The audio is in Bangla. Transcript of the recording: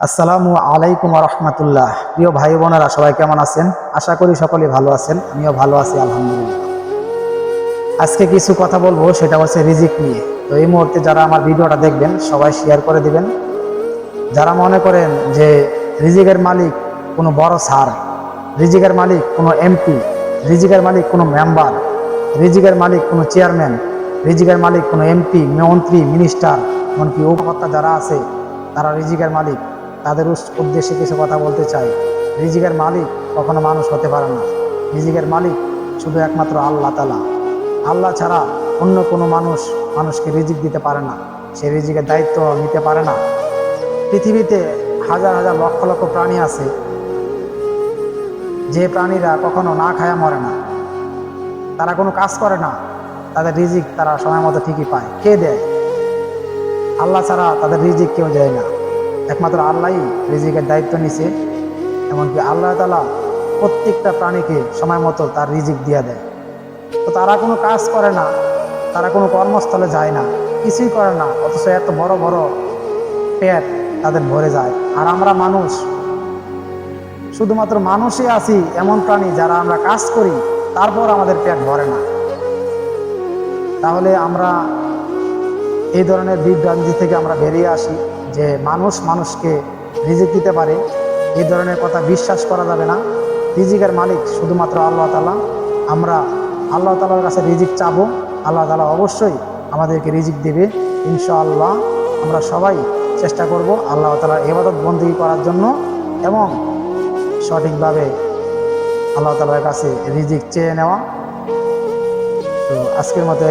আসসালামু আলাইকুম রহমতুল্লাহ। প্রিয় ভাই বোনেরা সবাই কেমন আছেন? আশা করি সকলে ভালো আছেন, আমিও ভালো আছি আলহামদুলিল্লাহ। আজকে কিছু কথা বলবো, সেটা হচ্ছে রিজিক নিয়ে। তো এই মুহূর্তে যারা আমার ভিডিওটা দেখবেন সবাই শেয়ার করে দিবেন। যারা মনে করেন যে রিজিকের মালিক কোনো বড় স্যার, রিজিকের মালিক কোনো এমপি, রিজিকের মালিক কোনো মেম্বার, রিজিকের মালিক কোনো চেয়ারম্যান, রিজিকের মালিক কোনো এমপি, মন্ত্রী, মিনিস্টার, এমনকি উপভোক্তা যারা আছে তারা রিজিকের মালিক, তাদের উদ্দেশ্যে কিছু কথা বলতে চাই। রিজিকের মালিক কখনো মানুষ হতে পারে না। রিজিকের মালিক শুধু একমাত্র আল্লাহ তাআলা। আল্লাহ ছাড়া অন্য কোনো মানুষকে রিজিক দিতে পারে না, সে রিজিকের দায়িত্ব নিতে পারে না। পৃথিবীতে হাজার হাজার লক্ষ লক্ষ প্রাণী আছে, যে প্রাণীরা কখনো না খায়া মরে না, তারা কোনো কাজ করে না, তাদের রিজিক তারা সময় মতো ঠিকই পায়। কে দেয়? আল্লাহ ছাড়া তাদের রিজিক কেউ দেয় না, একমাত্র আল্লাহই রিজিকের দায়িত্ব নিছে। এমনকি আল্লাহ তাআলা প্রত্যেকটা প্রাণীকে সময় মতো তার রিজিক দিয়ে দেয়। তো তারা কোনো কাজ করে না, তারা কোনো কর্মস্থলে যায় না, কিছুই করে না, অথচ এত বড় বড় পেট তাদের ভরে যায়। আর আমরা মানুষ, শুধুমাত্র মানুষই আছি এমন প্রাণী যারা আমরা কাজ করি, তারপর আমাদের পেট ভরে না। তাহলে আমরা এই ধরনের বিভ্রান্তি থেকে আমরা বেরিয়ে আসি যে মানুষকে রিজিক দিতে পারে, এই ধরনের কথা বিশ্বাস করা যাবে না। রিজিকের মালিক শুধুমাত্র আল্লাহ তাআলা। আমরা আল্লাহ তাআলার কাছে রিজিক চাবো, আল্লাহ তাআলা অবশ্যই আমাদেরকে রিজিক দেবে ইনশাআল্লাহ। আমরা সবাই চেষ্টা করব আল্লাহ তাআলার ইবাদত বন্দেগী করার জন্য এবং সঠিকভাবে আল্লাহ তাআলার কাছে রিজিক চেয়ে নেওয়া। তো আজকের মতো